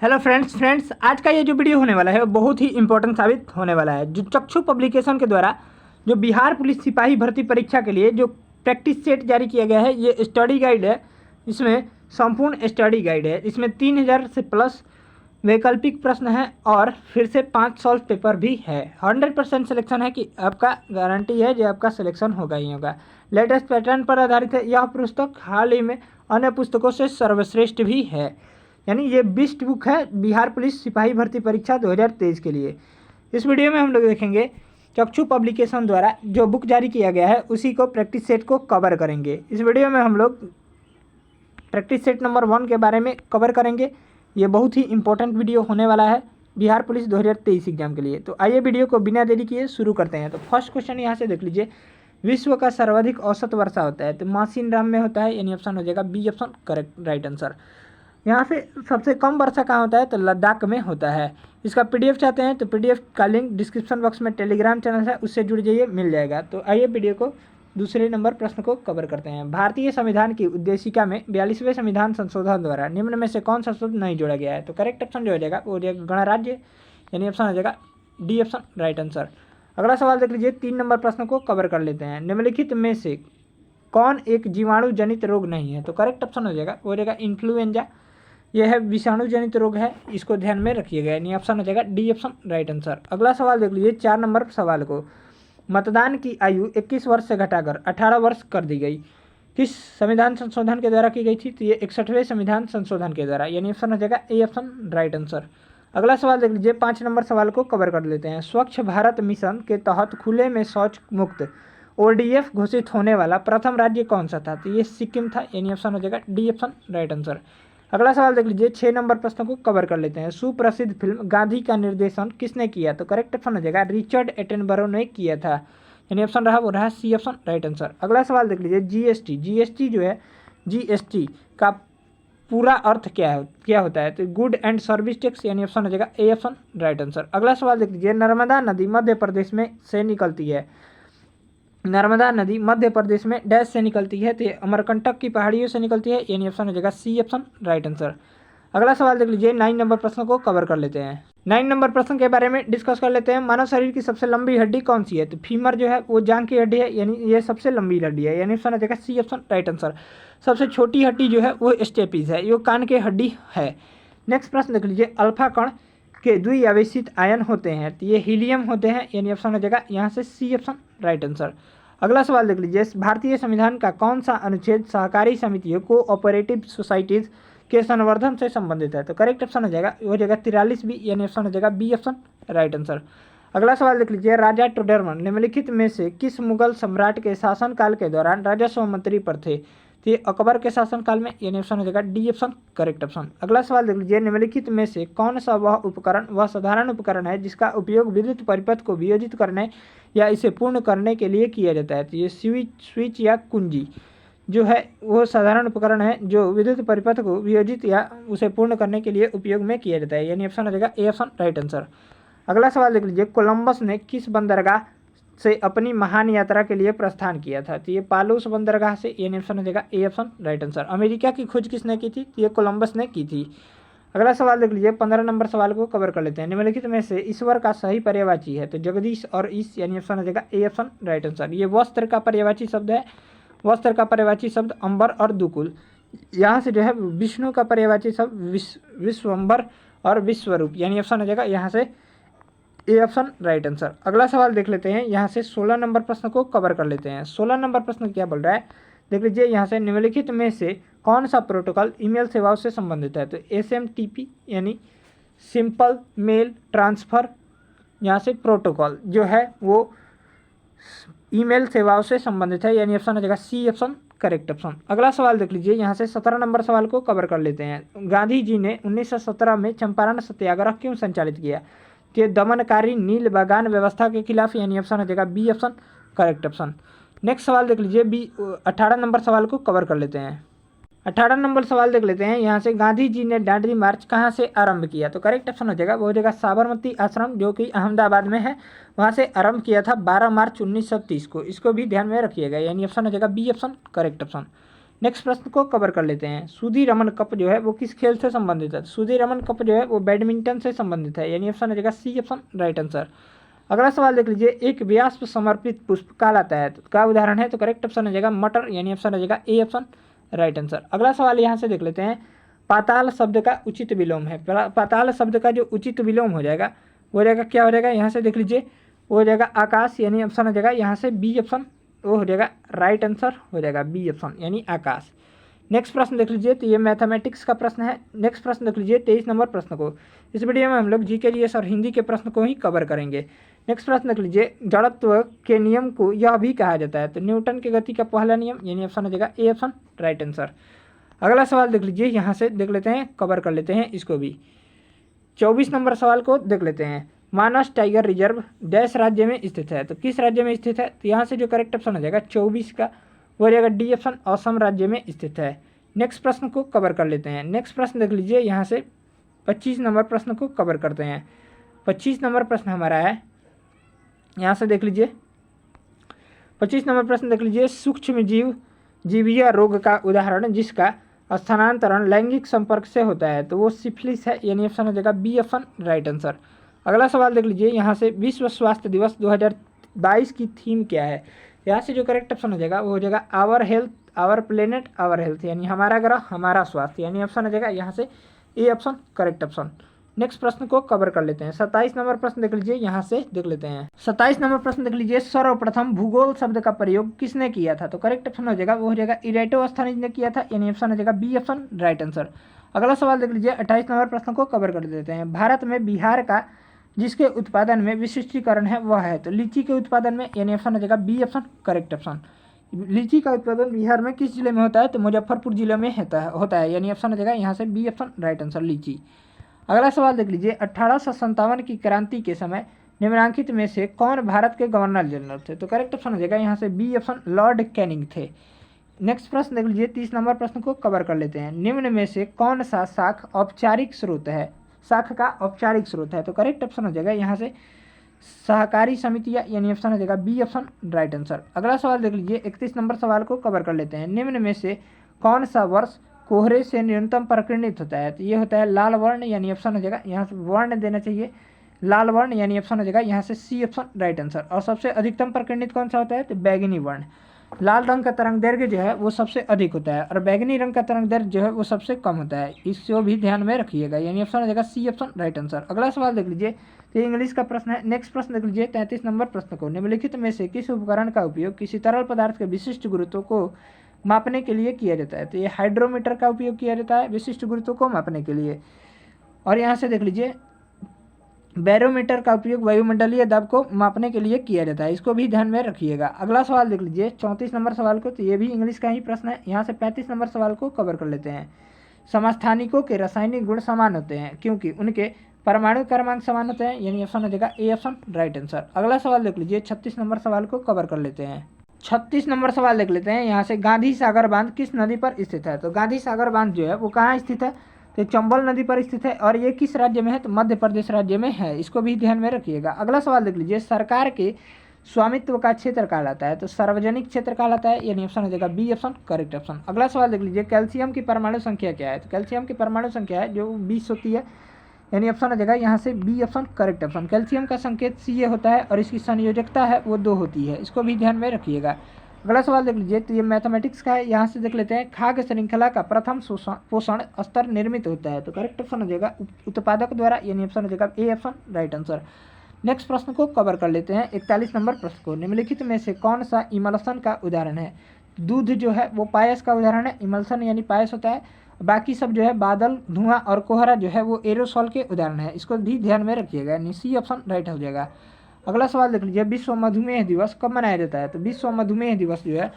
Hello friends आज का ये जो वीडियो होने वाला है वो बहुत ही इंपॉर्टेंट साबित होने वाला है। जो चक्षु पब्लिकेशन के द्वारा जो बिहार पुलिस सिपाही भर्ती परीक्षा के लिए जो प्रैक्टिस सेट जारी किया गया है, ये स्टडी गाइड है। इसमें संपूर्ण स्टडी गाइड है। इसमें 3000 से प्लस वैकल्पिक प्रश्न है और फिर से 5 सॉल्व पेपर भी है। 100% सिलेक्शन है कि आपका गारंटी है जो आपका सिलेक्शन होगा ही होगा। लेटेस्ट पैटर्न पर आधारित है। यह पुस्तक हाल ही में अन्य पुस्तकों से सर्वश्रेष्ठ भी है, यानी ये बेस्ट बुक है बिहार पुलिस सिपाही भर्ती परीक्षा 2023 के लिए। इस वीडियो में हम लोग देखेंगे चक्षु पब्लिकेशन द्वारा जो बुक जारी किया गया है उसी को प्रैक्टिस सेट को कवर करेंगे। इस वीडियो में हम लोग प्रैक्टिस सेट नंबर 1 के बारे में कवर करेंगे। ये बहुत ही इंपॉर्टेंट वीडियो होने वाला है बिहार पुलिस 2023 एग्जाम के लिए। तो आइए वीडियो को बिना देरी किए शुरू करते हैं। तो फर्स्ट क्वेश्चन यहाँ से देख लीजिए, विश्व का सर्वाधिक औसत वर्षा होता है तो मासिन राम में होता है, यानी ऑप्शन हो जाएगा B option correct right answer. यहाँ से सबसे कम वर्षा कहाँ होता है तो लद्दाख में होता है। इसका पीडीएफ चाहते हैं तो पीडीएफ का लिंक डिस्क्रिप्शन बॉक्स में टेलीग्राम चैनल है, उससे जुड़ जाइए, मिल जाएगा। तो आइए वीडियो को दूसरे नंबर प्रश्न को कवर करते हैं। भारतीय संविधान की उद्देशिका में 42वें संविधान संशोधन द्वारा निम्न में से कौन सा शब्द नहीं जोड़ा गया है? तो करेक्ट ऑप्शन जो हो जाएगा वो हो जाएगा गणराज्य, यानी ऑप्शन हो जाएगा डी ऑप्शन राइट आंसर। अगला सवाल देख लीजिए, 3 नंबर प्रश्न को कवर कर लेते हैं। निम्नलिखित में से कौन एक जीवाणु जनित रोग नहीं है? तो करेक्ट ऑप्शन हो जाएगा वो हो जाएगा इन्फ्लुएंजा। यह है विषाणु जनित रोग है, इसको ध्यान में रखिएगा, यानी ऑप्शन हो जाएगा डी ऑप्शन राइट आंसर। अगला सवाल देख लीजिए, 4 नंबर सवाल को, मतदान की आयु 21 वर्ष से घटाकर 18 वर्ष कर दी गई, किस संविधान संशोधन के द्वारा की गई थी? तो ये 61वें संविधान संशोधन के द्वारा, यानी ऑप्शन हो जाएगा ए ऑप्शन राइट आंसर। अगला सवाल देख लीजिए, 5 नंबर सवाल को कवर कर लेते हैं। स्वच्छ भारत मिशन के तहत खुले में शौच मुक्त ओडीएफ घोषित होने वाला प्रथम राज्य कौन सा था? तो ये सिक्किम था, यानी ऑप्शन हो जाएगा डी ऑप्शन राइट आंसर। अगला सवाल देख लीजिए, 6 नंबर प्रश्न को कवर कर लेते हैं। सुप्रसिद्ध फिल्म गांधी का निर्देशन किसने किया? तो करेक्ट ऑप्शन हो जाएगा रिचर्ड एटनबरो ने किया था, यानी ऑप्शन रहा वो रहा सी ऑप्शन राइट आंसर। अगला सवाल देख लीजिए, जीएसटी जो है, जीएसटी का पूरा अर्थ क्या होता है? तो गुड एंड सर्विस टैक्स, यानी ऑप्शन हो जाएगा ए ऑप्शन राइट आंसर। अगला सवाल देख लीजिए, नर्मदा नदी मध्य प्रदेश में से निकलती है। नर्मदा नदी मध्य प्रदेश में डैश से निकलती है? तो ये अमरकंटक की पहाड़ियों से निकलती है, यानी ऑप्शन हो जाएगा सी ऑप्शन राइट आंसर। अगला सवाल देख लीजिए, 9 नंबर प्रश्न को कवर कर लेते हैं। 9 नंबर प्रश्न के बारे में डिस्कस कर लेते हैं। मानव शरीर की सबसे लंबी हड्डी कौन सी है? तो फीमर जो है वो जांघ की हड्डी है, यानी ये सबसे लंबी हड्डी है, यानी ऑप्शन हो जाएगा सी ऑप्शन राइट आंसर। सबसे छोटी हड्डी जो है वो स्टेपीज है, ये कान की हड्डी है। नेक्स्ट प्रश्न देख लीजिए, अल्फा कण के द्विआवेशित आयन होते हैं तो ये हीलियम होते हैं, यानी ऑप्शन हो जाएगा यहाँ से सी ऑप्शन राइट आंसर। अगला सवाल देख लीजिए, भारतीय संविधान का कौन सा अनुच्छेद सहकारी समितियों कोऑपरेटिव सोसाइटीज के संवर्धन से संबंधित है? तो करेक्ट ऑप्शन हो जाएगा वो जगह 43 बी, यानी ऑप्शन हो जाएगा बी ऑप्शन राइट आंसर। अगला सवाल देख लीजिए, राजा टोडरमल निम्नलिखित में से किस मुगल सम्राट के शासनकाल के दौरान राजस्व मंत्री पर थे? तो ये अकबर के शासनकाल में, यानी ऑप्शन हो जाएगा डी ऑप्शन करेक्ट ऑप्शन। अगला सवाल देख लीजिए, निम्नलिखित में से कौन सा वह साधारण उपकरण है जिसका उपयोग विद्युत परिपथ को वियोजित करने या इसे पूर्ण करने के लिए किया जाता है? तो ये स्विच या कुंजी जो है वो साधारण उपकरण है जो विद्युत परिपथ को वियोजित या उसे पूर्ण करने के लिए उपयोग में किया जाता है, यानी ऑप्शन हो जाएगा ए ऑप्शन राइट आंसर। अगला सवाल देख लीजिए, कोलंबस ने किस बंदरगाह से अपनी महान यात्रा के लिए प्रस्थान किया था? तो ये पालोस बंदरगाह से, यानी ऑप्शन हो जाएगा A option right answer. America की खोज किसने की थी? तो ये कोलंबस ने की थी। अगला सवाल देख लीजिए, 15 नंबर सवाल को कवर कर लेते हैं। निम्नलिखित में से ईश्वर का सही पर्यायवाची है? तो जगदीश और ईश, यानी ऑप्शन हो जाएगा ए ऑप्शन राइट आंसर। ये वस्त्र का पर्यायवाची शब्द है। वस्त्र का पर्यायवाची शब्द अंबर और दुकुल। यहाँ से जो है विष्णु का पर्यायवाची शब्द विश्वम्बर और विश्वरूप, यानी ऑप्शन हो जाएगा यहाँ से ए ऑप्शन राइट आंसर। अगला सवाल देख लेते हैं, यहाँ से 16 नंबर प्रश्न को कवर कर लेते हैं। 16 नंबर प्रश्न क्या बोल रहा है देख लीजिए, यहाँ से निम्नलिखित में से कौन सा प्रोटोकॉल ईमेल सेवाओं से संबंधित है? तो SMTP, यानी सिंपल मेल ट्रांसफ़र, यहाँ से प्रोटोकॉल जो है वो ईमेल सेवाओं से संबंधित है, यानी ऑप्शन हो जाएगा सी ऑप्शन करेक्ट ऑप्शन। अगला सवाल देख लीजिए, यहाँ से 17 नंबर सवाल को कवर कर लेते हैं। गांधी जी ने 1917 में चंपारण सत्याग्रह क्यों संचालित किया? कि दमनकारी नील बागान व्यवस्था के खिलाफ, यानी ऑप्शन हो जाएगा B option correct option. Next सवाल देख लीजिए, 18 नंबर सवाल को कवर कर लेते हैं। 18 नंबर सवाल देख लेते हैं, यहाँ से गांधी जी ने दांडी मार्च कहाँ से आरंभ किया? तो करेक्ट ऑप्शन हो जाएगा वो हो जाएगा साबरमती आश्रम, जो कि अहमदाबाद में है, वहाँ से आरंभ किया था 12 मार्च 1930 को। इसको भी ध्यान में रखिएगा, यानी ऑप्शन हो जाएगा B option correct option. Next प्रश्न को कवर कर लेते हैं। सुधीरमन कप जो है वो किस खेल से संबंधित है? सुधीरमन कप जो है वो बैडमिंटन से संबंधित है, यानी ऑप्शन हो जाएगा सी ऑप्शन राइट आंसर। अगला सवाल देख लीजिए, एक व्यास पर समर्पित पुष्प कहलाता है, तो क्या उदाहरण है? तो करेक्ट ऑप्शन हो जाएगा मटर, यानी ऑप्शन हो जाएगा ए ऑप्शन राइट आंसर। अगला सवाल यहाँ से देख लेते हैं, पाताल शब्द का उचित विलोम है। पाताल शब्द का जो उचित विलोम हो जाएगा वो हो जाएगा, क्या हो जाएगा? यहाँ से देख लीजिए, वो हो जाएगा आकाश, यानी ऑप्शन हो जाएगा यहाँ से बी ऑप्शन, वो हो जाएगा राइट आंसर, हो जाएगा बी ऑप्शन यानी आकाश। नेक्स्ट प्रश्न देख लीजिए, तो ये मैथमेटिक्स का प्रश्न है। नेक्स्ट प्रश्न देख लीजिए 23 नंबर प्रश्न को। इस वीडियो में हम लोग जीके जीएस और हिंदी के प्रश्न को ही कवर करेंगे। नेक्स्ट प्रश्न देख लीजिए, जड़त्व के नियम को यह भी कहा जाता है, तो न्यूटन के गति का पहला नियम, यानी ऑप्शन हो जाएगा ए ऑप्शन राइट आंसर। अगला सवाल देख लीजिए, यहाँ से देख लेते हैं, कवर कर लेते हैं इसको भी। 24 नंबर सवाल को देख लेते हैं, मानस टाइगर रिजर्व डैश राज्य में स्थित है, तो किस राज्य में स्थित है? तो यहाँ से जो करेक्ट ऑप्शन हो जाएगा 24 का वो हो जाएगा डी ऑप्शन, असम राज्य में स्थित है। नेक्स्ट प्रश्न को कवर कर लेते हैं। नेक्स्ट प्रश्न देख लीजिए, यहाँ से 25 नंबर प्रश्न को कवर करते हैं। 25 नंबर प्रश्न हमारा है, यहाँ से देख लीजिए 25 नंबर प्रश्न देख लीजिए, सूक्ष्म जीवीय रोग का उदाहरण जिसका स्थानांतरण लैंगिक संपर्क से होता है, तो वो सिफिलिस है, यानी ऑप्शन हो जाएगा बी ऑप्शन राइट आंसर। अगला सवाल देख लीजिए, यहाँ से विश्व स्वास्थ्य दिवस 2022 की थीम क्या है? यहाँ से जो करेक्ट ऑप्शन हो जाएगा वो हो जाएगा our health, our planet, our health, यानी हमारा ग्रह हमारा स्वास्थ्य, यानी ऑप्शन हो जाएगा यहाँ से A option correct option. Next प्रश्न को कवर कर लेते हैं। 27 नंबर प्रश्न देख लीजिए, यहाँ से देख लेते हैं। 27 नंबर प्रश्न देख लीजिए, सर्वप्रथम भूगोल शब्द का प्रयोग किसने किया था? तो करेक्ट ऑप्शन हो जाएगा वो हो जाएगा इरेटोस्थनीज ने किया था, यानी ऑप्शन हो जाएगा बी ऑप्शन राइट आंसर। अगला सवाल देख लीजिए, 28 नंबर प्रश्न को कवर कर देते हैं। भारत में बिहार का जिसके उत्पादन में विशिष्टीकरण है वह है, तो लीची के उत्पादन में, यानी ऑप्शन हो जाएगा बी ऑप्शन करेक्ट ऑप्शन। लीची का उत्पादन बिहार में किस जिले में होता है? तो मुजफ्फरपुर जिले में होता है, यानी ऑप्शन हो जाएगा यहाँ से बी ऑप्शन राइट आंसर लीची। अगला सवाल देख लीजिए, 1857 की क्रांति के समय निम्नलिखित में से कौन भारत के गवर्नर जनरल थे? तो करेक्ट ऑप्शन हो जाएगा यहाँ से बी ऑप्शन लॉर्ड कैनिंग थे। नेक्स्ट प्रश्न देख लीजिए, 30 नंबर प्रश्न को कवर कर लेते हैं। निम्न में से कौन सा शाख औपचारिक स्रोत है? शाख का औपचारिक स्रोत है, तो करेक्ट ऑप्शन हो जाएगा यहाँ से सहकारी समितियाँ, यानी ऑप्शन हो जाएगा बी ऑप्शन राइट आंसर। अगला सवाल देख लीजिए, 31 नंबर सवाल को कवर कर लेते हैं। निम्न में से कौन सा वर्ष कोहरे से न्यूनतम परिगणित होता है? तो ये होता है लाल वर्ण, यानी ऑप्शन हो जाएगा यहाँ से वर्ण देना चाहिए लाल वर्ण, यानी ऑप्शन हो जाएगा यहाँ से सी ऑप्शन राइट आंसर। और सबसे अधिकतम परिगणित कौन सा होता है? तो बैगनी वर्ण। लाल रंग का तरंग दैर्घ्य जो है वो सबसे अधिक होता है और बैगनी रंग का तरंग दैर्घ्य जो है वो सबसे कम होता है, इसको भी ध्यान में रखिएगा, यानी ऑप्शन हो जाएगा सी ऑप्शन राइट आंसर। अगला सवाल देख लीजिए, तो इंग्लिश का प्रश्न है। नेक्स्ट प्रश्न देख लीजिए, 33 नंबर प्रश्न को, निम्नलिखित में से किस उपकरण का उपयोग किसी तरल पदार्थ के विशिष्ट गुरुत्व को मापने के लिए किया जाता है? तो ये हाइड्रोमीटर का उपयोग किया जाता है विशिष्ट गुरुत्व को मापने के लिए। और यहाँ से देख लीजिए, बैरोमीटर का उपयोग वायुमंडलीय दबाव को मापने के लिए किया जाता है, इसको भी ध्यान में रखिएगा। अगला सवाल देख लीजिए, 34 नंबर सवाल को, तो ये भी इंग्लिश का ही प्रश्न है। यहाँ से 35 नंबर सवाल को कवर कर लेते हैं। समस्थानिकों के रासायनिक गुण समान होते हैं क्योंकि उनके परमाणु क्रमांक समान होते हैं, यानी ऑप्शन हो जाएगा ए ऑप्शन राइट आंसर। अगला सवाल देख लीजिए, 36 नंबर सवाल को कवर कर लेते हैं। 36 नंबर सवाल देख लेते हैं। यहाँ से गांधी सागर बांध किस नदी पर स्थित है? तो गांधी सागर बांध जो है वो कहाँ स्थित है? तो चंबल नदी पर स्थित है और ये किस राज्य में है? तो मध्य प्रदेश राज्य में है, इसको भी ध्यान में रखिएगा। अगला सवाल देख लीजिए, सरकार के स्वामित्व का क्षेत्र कहलाता है, तो सार्वजनिक क्षेत्र कहलाता है, यानी ऑप्शन हो जाएगा बी ऑप्शन करेक्ट ऑप्शन। अगला सवाल देख लीजिए, कैल्शियम की परमाणु संख्या क्या है? तो कैल्शियम की परमाणु संख्या है जो 20 होती है, यानी ऑप्शन हो जाएगा यहाँ से B option correct option. Calcium का संकेत सी होता है और इसकी संयोजकता है वो 2 होती है, इसको भी ध्यान में रखिएगा। अगला सवाल देख लीजिए, तो ये मैथमेटिक्स का है। यहाँ से देख लेते हैं, खाद्य श्रृंखला का प्रथम पोषण स्तर निर्मित होता है, तो करेक्ट ऑप्शन हो जाएगा उत्पादक द्वारा, यानी ऑप्शन हो जाएगा A option right answer. Next प्रश्न को कवर कर लेते हैं। 41 नंबर प्रश्न को, निम्नलिखित में से कौन सा इमल्सन का उदाहरण है? दूध जो है वो पायस का उदाहरण है, इमल्सन यानी पायस होता है। बाकी सब जो है बादल, धुआं और कोहरा जो है वो एरोसॉल के उदाहरण है, इसको भी ध्यान में रखिएगा, यानी सी ऑप्शन राइट हो जाएगा। अगला सवाल देख लीजिए, विश्व मधुमेह दिवस कब मनाया जाता है? तो विश्व मधुमेह दिवस जो है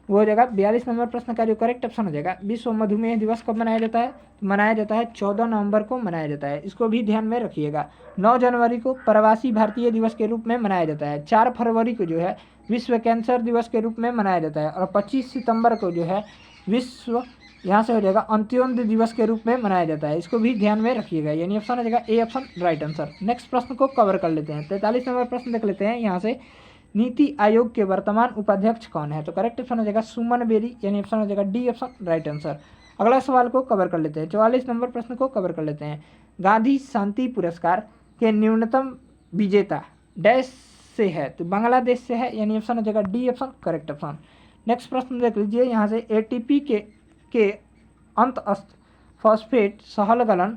वो हो जाएगा 42 नंबर प्रश्न का जो करेक्ट ऑप्शन हो जाएगा। विश्व मधुमेह दिवस कब मनाया जाता है? तो मनाया जाता है 14 नवंबर को मनाया जाता है, इसको भी ध्यान में रखिएगा। 9 जनवरी को प्रवासी भारतीय दिवस के रूप में मनाया जाता है। 4 फरवरी को जो है विश्व कैंसर दिवस के रूप में मनाया जाता है और 25 सितंबर को जो है विश्व, यहाँ से हो जाएगा अंत्योदय दिवस के रूप में मनाया जाता है, इसको भी ध्यान में रखिएगा, यानी ऑप्शन हो जाएगा A option right answer. Next प्रश्न को कवर कर लेते हैं। 43 नंबर प्रश्न देख लेते हैं। यहाँ से नीति आयोग के वर्तमान उपाध्यक्ष कौन है? तो करेक्ट ऑप्शन हो जाएगा सुमन बेरी, यानी ऑप्शन हो जाएगा डी ऑप्शन राइट आंसर। अगला सवाल को कवर कर लेते हैं, 44 नंबर प्रश्न को कवर कर लेते हैं। गांधी शांति पुरस्कार के न्यूनतम विजेता डैश से है? तो बांग्लादेश से है, यानी ऑप्शन हो जाएगा D option correct option. Next प्रश्न देख लीजिए यहाँ से, एटीपी के अंतस्थ फॉस्फेट सहल गलन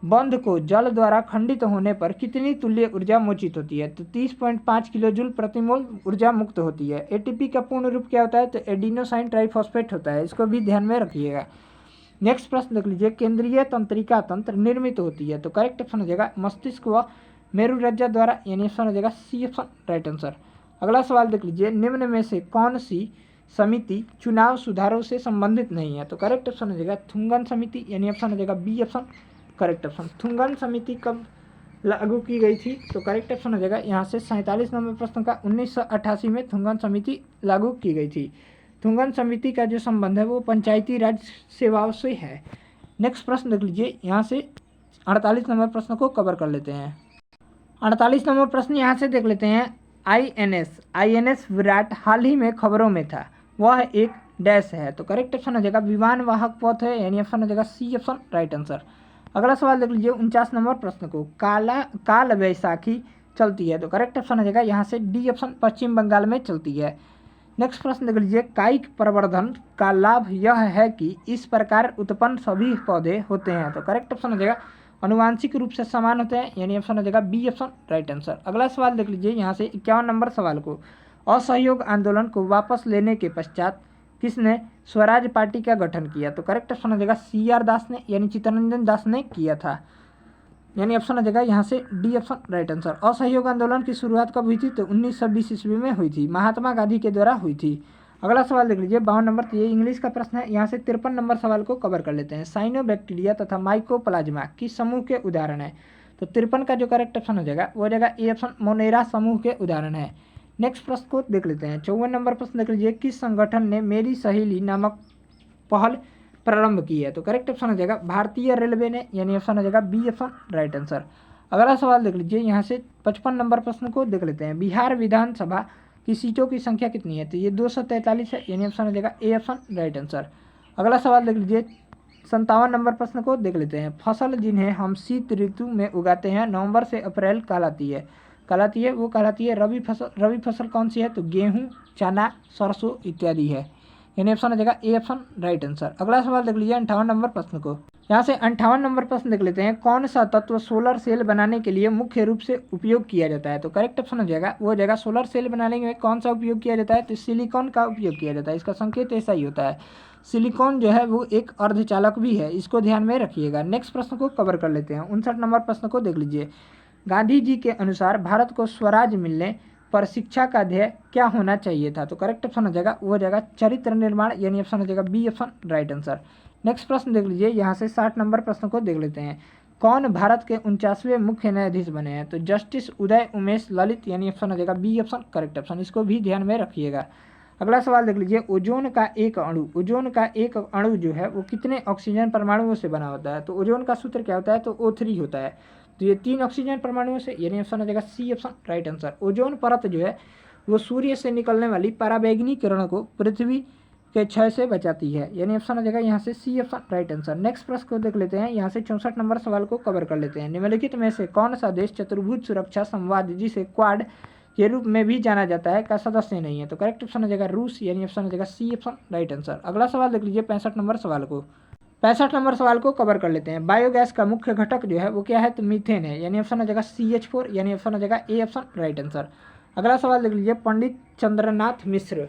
बंध को जल द्वारा खंडित होने पर कितनी तुल्य ऊर्जा मोचित होती है? तो 30.5 किलो जूल प्रति मोल ऊर्जा मुक्त होती है। एटीपी का पूर्ण रूप क्या होता है? तो एडिनोसाइन ट्राइफॉस्फेट होता है, इसको भी ध्यान में रखिएगा। नेक्स्ट प्रश्न देख लीजिए, केंद्रीय तंत्रिका तंत्र निर्मित होती है? तो करेक्ट ऑप्शन हो जाएगा मस्तिष्क व मेरुरज्जा द्वारा, यानी ऑप्शन हो जाएगा सी ऑप्शन राइट आंसर। अगला सवाल देख लीजिए, निम्न में से कौन सी समिति चुनाव सुधारों से संबंधित नहीं है? तो करेक्ट ऑप्शन हो जाएगा थुंगन समिति, यानी ऑप्शन हो जाएगा B option correct option. Thungon समिति कब लागू की गई थी? तो करेक्ट ऑप्शन हो जाएगा यहाँ से 47 नंबर प्रश्न का 1988 में थुंगन समिति लागू की गई थी। थुंगन समिति का जो संबंध है वो पंचायती राज सेवाओं से है। नेक्स्ट प्रश्न देख लीजिए यहाँ से, 48 नंबर प्रश्न को कवर कर लेते हैं। 48 नंबर प्रश्न यहाँ से देख लेते हैं, आईएनएस विराट हाल ही में खबरों में था, वह एक डैश है? तो करेक्ट ऑप्शन हो जाएगा विमान वाहक पथ है, यानी ऑप्शन हो जाएगा सी ऑप्शन राइट आंसर। अगला सवाल देख लीजिए 49 नंबर प्रश्न को, काल वैसाखी चलती है? तो करेक्ट ऑप्शन हो जाएगा यहाँ से डी ऑप्शन पश्चिम बंगाल में चलती है। नेक्स्ट प्रश्न देख लीजिए, कायिक प्रवर्धन का लाभ यह है कि इस प्रकार उत्पन्न सभी पौधे होते हैं? तो करेक्ट ऑप्शन हो जाएगा अनुवांशिक रूप से समान होते हैं, यानी ऑप्शन हो जाएगा बी ऑप्शन राइट आंसर। अगला सवाल देख लीजिए यहाँ से 51 नंबर सवाल को, असहयोग आंदोलन को वापस लेने के पश्चात किसने स्वराज पार्टी का गठन किया? तो करेक्ट ऑप्शन हो जाएगा CR दास ने, यानी चित्तरंजन दास ने किया था, यानी ऑप्शन हो जाएगा यहाँ से डी ऑप्शन राइट आंसर। असहयोग आंदोलन की शुरुआत कब हुई थी? तो 1920 ईस्वी में हुई थी, महात्मा गांधी के द्वारा हुई थी। अगला सवाल देख लीजिए 52 नंबर, ये इंग्लिश का प्रश्न है। यहाँ से 53 नंबर सवाल को कवर कर लेते हैं। साइनोबैक्टीरिया तथा माइकोप्लाज्मा किस समूह के उदाहरण है? तो 53 का जो करेक्ट ऑप्शन हो जाएगा वो हो जाएगा ए ऑप्शन मोनेरा समूह के उदाहरण है। नेक्स्ट प्रश्न को देख लेते हैं, 54 नंबर प्रश्न देख लीजिए, किस संगठन ने मेरी सहेली नामक पहल प्रारंभ की है? तो करेक्ट ऑप्शन हो जाएगा भारतीय रेलवे ने, यानी ऑप्शन हो जाएगा बी ऑप्शन राइट आंसर। अगला सवाल देख लीजिए यहाँ से 55 नंबर प्रश्न को देख लेते हैं, बिहार विधानसभा की सीटों की संख्या कितनी है? तो ये 243 है, यानी ऑप्शन हो जाएगा ए ऑप्शन राइट आंसर। अगला सवाल देख लीजिए 57 नंबर प्रश्न को देख लेते हैं, फसल जिन्हें हम शीत ऋतु में उगाते हैं नवंबर से अप्रैल कहलाती है? वो कहलाती है रबी फसल। रबी फसल कौन सी है? तो गेहूँ, चना, सरसों इत्यादि है, यानी ऑप्शन हो जाएगा ए ऑप्शन राइट आंसर। अगला सवाल देख लीजिए 58 नंबर प्रश्न को, यहाँ से 58 नंबर प्रश्न देख लेते हैं, कौन सा तत्व सोलर सेल बनाने के लिए मुख्य रूप से उपयोग किया जाता है? तो करेक्ट ऑप्शन हो जाएगा वो हो जाएगा सोलर सेल बनाने में कौन सा उपयोग किया जाता है? तो सिलिकॉन का उपयोग किया जाता है। इसका संकेत ऐसा ही होता है, सिलिकॉन जो है वो एक अर्धचालक भी है, इसको ध्यान में रखिएगा। नेक्स्ट प्रश्न को कवर कर लेते हैं, 59 नंबर प्रश्न को देख लीजिए, गांधी जी के अनुसार भारत को स्वराज मिलने पर शिक्षा का ध्येय क्या होना चाहिए था? तो करेक्ट ऑप्शन हो जाएगा वो हो जाएगा चरित्र निर्माण, यानी ऑप्शन हो जाएगा B option right answer. Next प्रश्न देख लीजिए यहाँ से 60 नंबर प्रश्न को देख लेते हैं, कौन भारत के 49वें मुख्य न्यायाधीश बने हैं? तो जस्टिस उदय उमेश ललित, यानी ऑप्शन हो जाएगा बी ऑप्शन करेक्ट ऑप्शन, इसको भी ध्यान में रखिएगा। अगला सवाल देख लीजिए, ओजोन का एक अणु जो है वो कितने ऑक्सीजन परमाणुओं से बना होता है? तो ओजोन का सूत्र क्या होता है? तो O3 होता है, तो ये 3 ऑक्सीजन परमाणुओं से, यानी ऑप्शन हो जाएगा C option right answer. Ozone परत जो है वो सूर्य से निकलने वाली पराबैंगनी किरणों को पृथ्वी के क्षय से बचाती है, यानी ऑप्शन हो जाएगा यहाँ से C option right answer. Next प्रश्न को देख लेते हैं, यहाँ से 64 नंबर सवाल को कवर कर लेते हैं, निम्नलिखित में से कौन सा देश चतुर्भुज सुरक्षा संवाद जिसे क्वाड के रूप में भी जाना जाता है का सदस्य नहीं है? तो करेक्ट ऑप्शन हो जाएगा रूस, यानी ऑप्शन हो जाएगा सी ऑप्शन राइट आंसर। अगला सवाल देख लीजिए 65 नंबर सवाल को, 65 नंबर सवाल को कवर कर लेते हैं, बायोगैस का मुख्य घटक जो है वो क्या है? तो मीथेन है, यानी ऑप्शन हो जाएगा CH4, यानी ऑप्शन हो जाएगा ए ऑप्शन राइट आंसर। अगला सवाल देख लीजिए, पंडित चंद्रनाथ मिश्र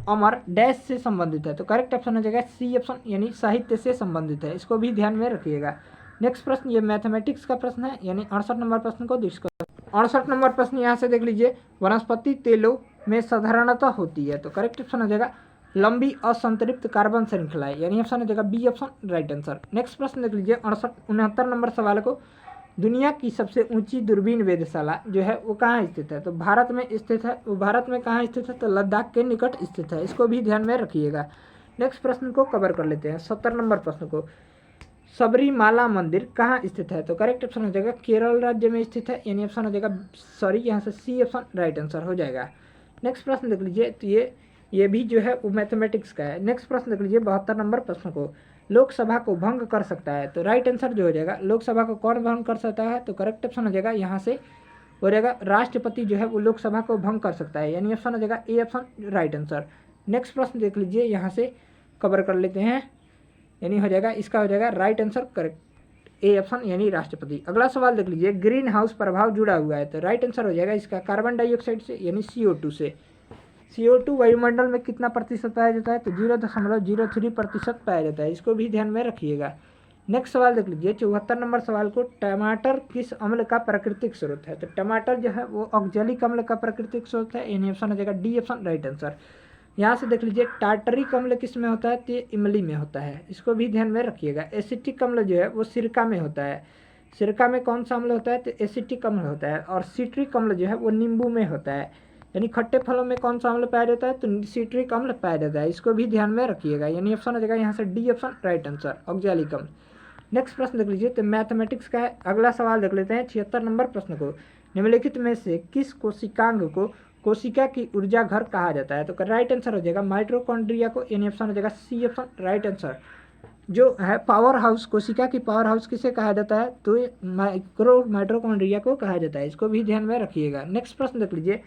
अमर डैश से संबंधित है? तो करेक्ट ऑप्शन हो जाएगा सी ऑप्शन, यानी साहित्य से संबंधित है, इसको भी ध्यान में रखिएगा। नेक्स्ट प्रश्न ये मैथमेटिक्स का प्रश्न है, यानी 68 नंबर प्रश्न को डिस्कस। 68 नंबर प्रश्न यहाँ से देख लीजिए, वनस्पति तेलों में साधारणतः होती है? तो करेक्ट ऑप्शन हो जाएगा लंबी असंतृप्त कार्बन श्रृंखला है, यानी ऑप्शन हो जाएगा B option right answer. Next प्रश्न देख लीजिए 69 नंबर सवाल को, दुनिया की सबसे ऊंची दूरबीन वेधशाला जो है वो कहाँ स्थित है? तो भारत में स्थित है। वो भारत में कहाँ स्थित है? तो लद्दाख के निकट स्थित है, इसको भी ध्यान में रखिएगा। नेक्स्ट प्रश्न को कवर कर लेते हैं, 70 नंबर प्रश्न को, सबरीमाला मंदिर कहाँ स्थित है? तो करेक्ट ऑप्शन हो जाएगा केरल राज्य में स्थित है, यानी ऑप्शन हो जाएगा सॉरी यहाँ से सी ऑप्शन राइट आंसर हो जाएगा। नेक्स्ट प्रश्न देख लीजिए, तो ये भी जो है वो मैथमेटिक्स का है। नेक्स्ट प्रश्न देख लीजिए 72 नंबर प्रश्न को, लोकसभा को भंग कर सकता है? तो राइट आंसर जो हो जाएगा लोकसभा को कौन भंग कर सकता है? तो करेक्ट ऑप्शन हो जाएगा यहाँ से हो जाएगा राष्ट्रपति जो है वो लोकसभा को भंग कर सकता है, यानी ऑप्शन हो जाएगा A option right answer. Next प्रश्न देख लीजिए, यहाँ से कवर कर लेते हैं, यानी हो जाएगा इसका हो जाएगा right answer correct A option यानी राष्ट्रपति। अगला सवाल देख लीजिए, ग्रीन हाउस प्रभाव जुड़ा हुआ है? तो राइट आंसर हो जाएगा इसका कार्बन डाइऑक्साइड से यानी CO2 से। CO2 वायुमंडल में कितना प्रतिशत पाया जाता है? तो 0.03% पाया जाता है, इसको भी ध्यान में रखिएगा। नेक्स्ट सवाल देख लीजिए 74 नंबर सवाल को, टमाटर किस अम्ल का प्राकृतिक स्रोत है? तो टमाटर जो है वो ऑक्जेलिक अम्ल का प्राकृतिक स्रोत है, यानी ऑप्शन हो जाएगा डी ऑप्शन राइट आंसर। यहाँ से देख लीजिए टार्टरिक अम्ल किस में होता है? तो ये इमली में होता है, इसको भी ध्यान में रखिएगा। एसिटिक अम्ल जो है वो सिरका में होता है, सिरका में कौन सा अम्ल होता है? तो एसिटिक अम्ल होता है। और सिट्रिक अम्ल जो है वो नींबू में होता है, यानी खट्टे फलों में कौन सा अम्ल पाया जाता है? तो सिट्रिक अम्ल पाया जाता है, इसको भी ध्यान में रखिएगा, यानी ऑप्शन हो जाएगा यहाँ से D option right answer oxalic अम्ल। नेक्स्ट प्रश्न देख लीजिए, तो मैथमेटिक्स का है। अगला सवाल देख लेते हैं 76 नंबर प्रश्न को, निम्नलिखित में से किस कोशिकांग को कोशिका की ऊर्जा घर कहा जाता है? तो राइट आंसर हो जाएगा माइटोकॉन्ड्रिया को, यानी ऑप्शन हो जाएगा सी ऑप्शन राइट आंसर। जो है पावर हाउस, कोशिका की पावर हाउस किसे कहा जाता है? तो माइटोकॉन्ड्रिया को कहा जाता है, इसको भी ध्यान में रखिएगा। नेक्स्ट प्रश्न देख लीजिए,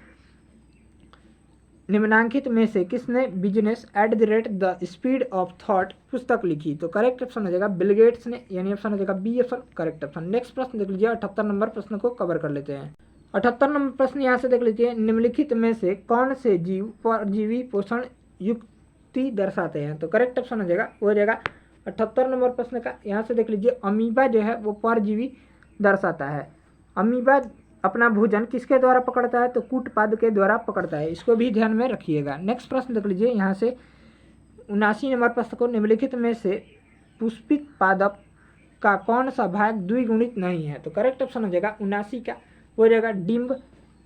निम्नांकित में से किसने business at the rate the speed of thought पुस्तक लिखी? तो करेक्ट ऑप्शन हो जाएगा बिल गेट्स ने, यानी ऑप्शन हो जाएगा B option correct option. Next प्रश्न देख लीजिए 78 नंबर प्रश्न को कवर कर लेते हैं। 78 नंबर प्रश्न यहाँ से देख लीजिए, निम्नलिखित में से कौन से जीव परजीवी पोषण युक्ति दर्शाते हैं? तो करेक्ट ऑप्शन हो जाएगा वो हो जाएगा 78 नंबर प्रश्न का। यहाँ से देख लीजिए अमीबा जो है वो परजीवी दर्शाता है। अमीबा अपना भोजन किसके द्वारा पकड़ता है? तो कूटपाद के द्वारा पकड़ता है, इसको भी ध्यान में रखिएगा। नेक्स्ट प्रश्न देख लीजिए, यहाँ से 79 नंबर प्रश्न को, निम्नलिखित में से पुष्पित पादप का कौन सा भाग द्विगुणित नहीं है? तो करेक्ट ऑप्शन हो जाएगा 79 का हो जाएगा डिम्ब,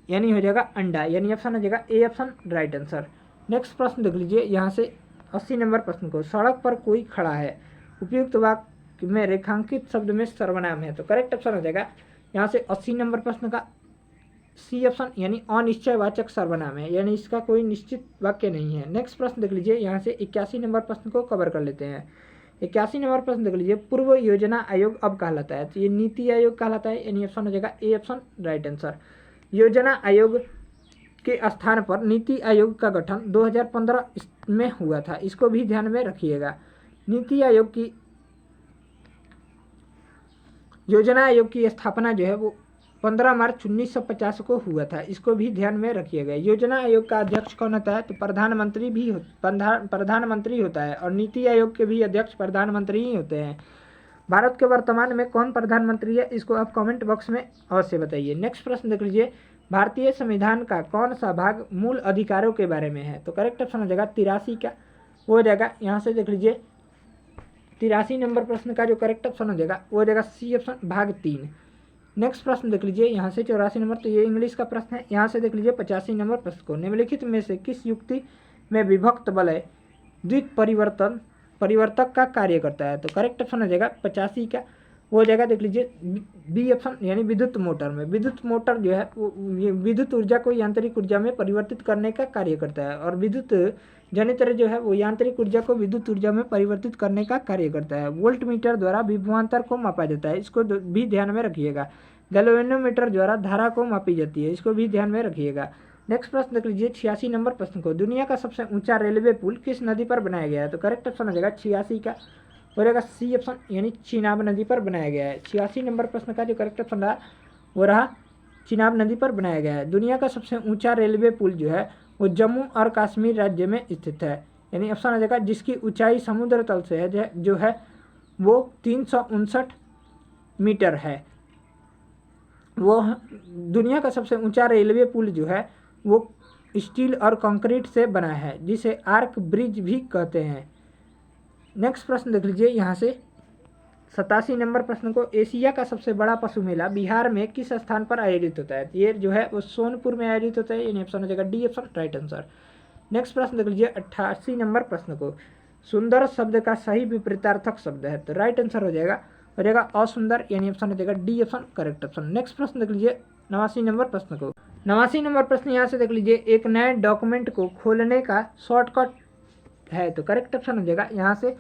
यानी हो जाएगा अंडा, यानी ऑप्शन हो जाएगा A option right answer. Next प्रश्न देख लीजिए, यहाँ से 80 नंबर प्रश्न को, सड़क पर कोई खड़ा है उपयुक्त वाक्य में रेखांकित शब्द में सर्वनाम है? तो करेक्ट ऑप्शन हो जाएगा यहाँ से 80 नंबर प्रश्न का सी ऑप्शन यानी अनिश्चयवाचक सर्वनाम है, यानी इसका कोई निश्चित वाक्य नहीं है। नेक्स्ट प्रश्न देख लीजिए, यहाँ से 81 नंबर प्रश्न को कवर कर लेते हैं। 81 नंबर प्रश्न देख लीजिए, पूर्व योजना आयोग अब कहलाता है? तो ये नीति आयोग कहलाता है, यानी ऑप्शन हो जाएगा ए ऑप्शन राइट आंसर। योजना आयोग के स्थान पर नीति आयोग का गठन 2015 में हुआ था, इसको भी ध्यान में रखिएगा। नीति आयोग की योजना आयोग की स्थापना जो है वो 15 मार्च 1950 को हुआ था, इसको भी ध्यान में रखिएगा। योजना आयोग का अध्यक्ष कौन होता है? तो प्रधानमंत्री होता है, और नीति आयोग के भी अध्यक्ष प्रधानमंत्री ही होते हैं। भारत के वर्तमान में कौन प्रधानमंत्री है, इसको आप कमेंट बॉक्स में अवश्य बताइए। नेक्स्ट प्रश्न देख लीजिए, भारतीय संविधान का कौन सा भाग मूल अधिकारों के बारे में है? तो करेक्ट ऑप्शन हो जाएगा 83 का वो हो जाएगा। यहाँ से देख लीजिए 83 नंबर प्रश्न का जो करेक्ट ऑप्शन हो जाएगा वो हो जाएगा सी ऑप्शन भाग 3। नेक्स्ट प्रश्न देख लीजिए, यहाँ से 84 नंबर, तो ये इंग्लिश का प्रश्न है। यहाँ से देख लीजिए 85 नंबर प्रश्न को, निम्नलिखित में से किस युक्ति में विभक्त वलय द्वित परिवर्तक का कार्य करता है? तो करेक्ट ऑप्शन हो जाएगा 85 का वो हो जाएगा। देख लीजिए बी ऑप्शन यानी विद्युत मोटर में। विद्युत मोटर जो है ये विद्युत ऊर्जा को यांत्रिक ऊर्जा में परिवर्तित करने का कार्य करता है, और विद्युत जनरेटर जो है वो यांत्रिक ऊर्जा को विद्युत ऊर्जा में परिवर्तित करने का कार्य करता है। वोल्ट मीटर द्वारा विभवांतर को मापा जाता है, इसको भी ध्यान में रखिएगा। गैल्वेनोमीटर द्वारा धारा को मापी जाती है, इसको भी ध्यान में रखिएगा। नेक्स्ट प्रश्न देख लीजिए 86 नंबर प्रश्न को, दुनिया का सबसे ऊंचा रेलवे पुल किस नदी पर बनाया गया है? तो करेक्ट ऑप्शन हो जाएगा 86 का हो जाएगा सी ऑप्शन यानी चिनाब नदी पर बनाया गया है। 86 नंबर प्रश्न का जो करेक्ट ऑप्शन रहा वो रहा चिनाब नदी पर बनाया गया है। दुनिया का सबसे ऊंचा रेलवे पुल जो है वो जम्मू और कश्मीर राज्य में स्थित है, यानी ऑप्शन आ जाएगा जिसकी ऊंचाई समुद्र तल से है जो है वो 359 मीटर है। वो दुनिया का सबसे ऊंचा रेलवे पुल जो है वो स्टील और कंक्रीट से बना है, जिसे आर्क ब्रिज भी कहते हैं। नेक्स्ट प्रश्न देख लीजिए, यहाँ से 87 नंबर प्रश्न को, एशिया का सबसे बड़ा पशु मेला बिहार में किस स्थान पर आयोजित होता है? ये जो है वो सोनपुर में आयोजित होता है, यानी ऑप्शन हो जाएगा D option right answer. Next प्रश्न देख लीजिए 88 नंबर प्रश्न को, सुंदर शब्द का सही विपरीतार्थक शब्द है? तो राइट आंसर हो जाएगा हो जाएगा असुंदर, यानी ऑप्शन हो जाएगा D option correct option. Next प्रश्न देख लीजिए 89 नंबर प्रश्न को। 89 नंबर प्रश्न यहाँ से देख लीजिए, एक नए डॉक्यूमेंट को खोलने का शॉर्टकट है, तो करेक्ट ऑप्शन हो जाएगा यहाँ से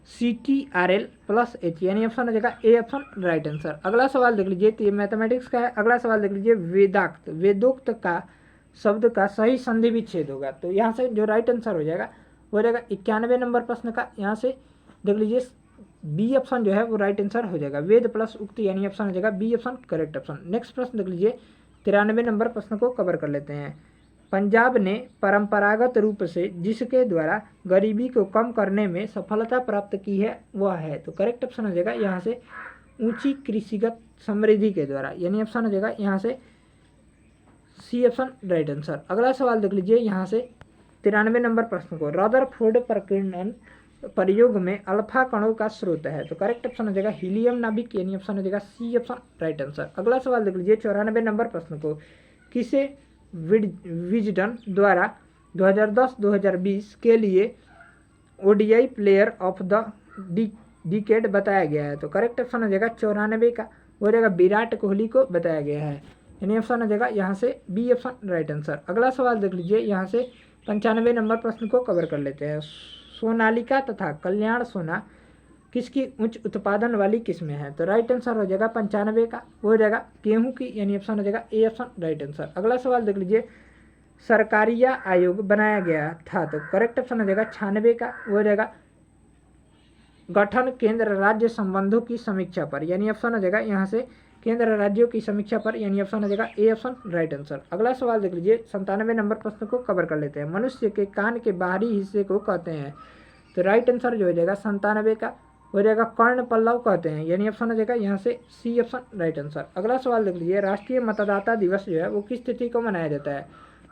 CTRL+H, यानी ऑप्शन हो जाएगा ए ऑप्शन राइट आंसर। अगला सवाल देख लीजिए, तो ये मैथमेटिक्स का है। अगला सवाल देख लीजिए, वेदाक्त, वेदोक्त का शब्द का सही संधि विच्छेद होगा, तो यहाँ से जो राइट आंसर हो जाएगा वो हो जाएगा 91 नंबर प्रश्न का। यहाँ से देख लीजिए बी ऑप्शन जो है वो राइट आंसर हो जाएगा, वेद प्लस उक्त, यानी ऑप्शन हो जाएगा B option correct option. Next प्रश्न देख लीजिए 93 नंबर प्रश्न को कवर कर लेते हैं। पंजाब ने परंपरागत रूप से जिसके द्वारा गरीबी को कम करने में सफलता प्राप्त की है वह है, तो करेक्ट ऑप्शन हो जाएगा यहाँ से ऊंची कृषिगत समृद्धि के द्वारा, यानी ऑप्शन हो जाएगा यहाँ से सी ऑप्शन राइट आंसर। अगला सवाल देख लीजिए यहाँ से 93 नंबर प्रश्न को, रदरफोर्ड प्रकीर्णन प्रयोग में अल्फा कणों का स्रोत है, तो करेक्ट ऑप्शन हो जाएगा हीलियम नाभिक, यानी ऑप्शन हो जाएगा सी ऑप्शन राइट आंसर। अगला सवाल देख लीजिए 94 नंबर प्रश्न को, किसे विजडन द्वारा 2010-2020 के लिए ODI player of the decade बताया गया है, तो करेक्ट ऑप्शन हो जाएगा 94 का, वो हो जाएगा विराट कोहली को बताया गया है, यानी ऑप्शन हो जाएगा यहाँ से बी ऑप्शन राइट आंसर। अगला सवाल देख लीजिए यहाँ से 95 नंबर प्रश्न को कवर कर लेते हैं। सोनालिका तथा कल्याण सोना किसकी उच्च उत्पादन वाली किस्में हैं, तो राइट आंसर हो जाएगा 95 का, वो हो जाएगा गेहूं की, यानी ऑप्शन हो जाएगा ए ऑप्शन राइट आंसर। अगला सवाल देख लीजिए, सरकारिया आयोग बनाया गया था, तो करेक्ट ऑप्शन हो जाएगा 96 का, वो हो जाएगा गठन केंद्र राज्य संबंधों की समीक्षा पर, यानी ऑप्शन हो जाएगा यहाँ से केंद्र राज्यों की समीक्षा पर, यानी ऑप्शन हो जाएगा ए ऑप्शन राइट आंसर। अगला सवाल देख लीजिए 97 नंबर प्रश्न को कवर कर लेते हैं। मनुष्य के कान के बाहरी हिस्से को कहते हैं, तो राइट आंसर जो हो जाएगा 97 का, हो जाएगा कर्ण पल्लव कहते हैं, यानी ऑप्शन हो जाएगा यहाँ से सी ऑप्शन राइट आंसर। अगला सवाल देख लीजिए, राष्ट्रीय मतदाता दिवस जो है वो किस तिथि को मनाया जाता है,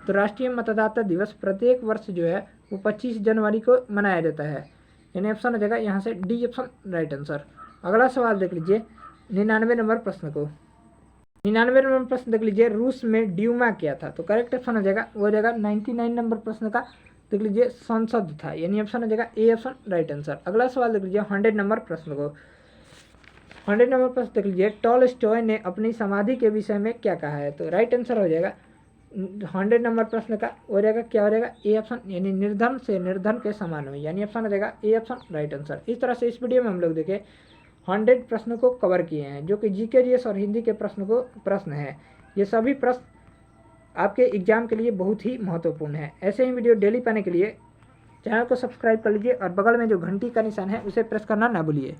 तो राष्ट्रीय मतदाता दिवस प्रत्येक वर्ष जो है वो 25 जनवरी को मनाया जाता है, यानी ऑप्शन हो जाएगा यहाँ से डी ऑप्शन राइट आंसर। अगला सवाल देख लीजिए 99 नंबर प्रश्न को। 99 नंबर प्रश्न देख लीजिए, रूस में ड्यूमा क्या था, तो करेक्ट ऑप्शन हो जाएगा वो हो जाएगा 99 नंबर प्रश्न का, देख लीजिए संसद था, यानी ऑप्शन हो जाएगा ए ऑप्शन राइट आंसर। अगला सवाल देख लीजिए 100 नंबर प्रश्न को। 100 नंबर प्रश्न देख लीजिए, टॉलस्टॉय ने अपनी समाधि के विषय में क्या कहा है, तो राइट आंसर हो जाएगा 100 नंबर प्रश्न का, हो जाएगा क्या हो जाएगा ए ऑप्शन, यानी निर्धन से निर्धन के समान हुई, यानी ऑप्शन हो जाएगा ए ऑप्शन राइट आंसर। इस तरह से इस वीडियो में हम लोग देखें 100 प्रश्नों को कवर किए हैं, जो कि जीके जीएस और हिंदी के प्रश्न है। ये सभी प्रश्न आपके एग्जाम के लिए बहुत ही महत्वपूर्ण है। ऐसे ही वीडियो डेली पाने के लिए चैनल को सब्सक्राइब कर लीजिए और बगल में जो घंटी का निशान है उसे प्रेस करना ना भूलिए।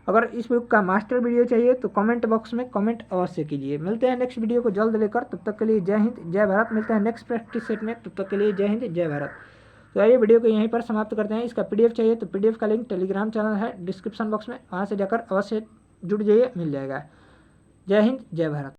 अगर इस बुक का मास्टर वीडियो चाहिए तो कमेंट बॉक्स में कमेंट अवश्य कीजिए। मिलते हैं नेक्स्ट वीडियो को जल्द लेकर, तब तक के लिए जय हिंद जय भारत। मिलते हैं नेक्स्ट प्रैक्टिस सेट में, तब तक के लिए जय हिंद जय भारत। तो आइए वीडियो को यहीं पर समाप्त करते हैं। इसका PDF चाहिए तो PDF का लिंक टेलीग्राम चैनल है डिस्क्रिप्शन बॉक्स में, वहाँ से जाकर अवश्य जुड़ जाइए, मिल जाएगा। जय हिंद जय भारत।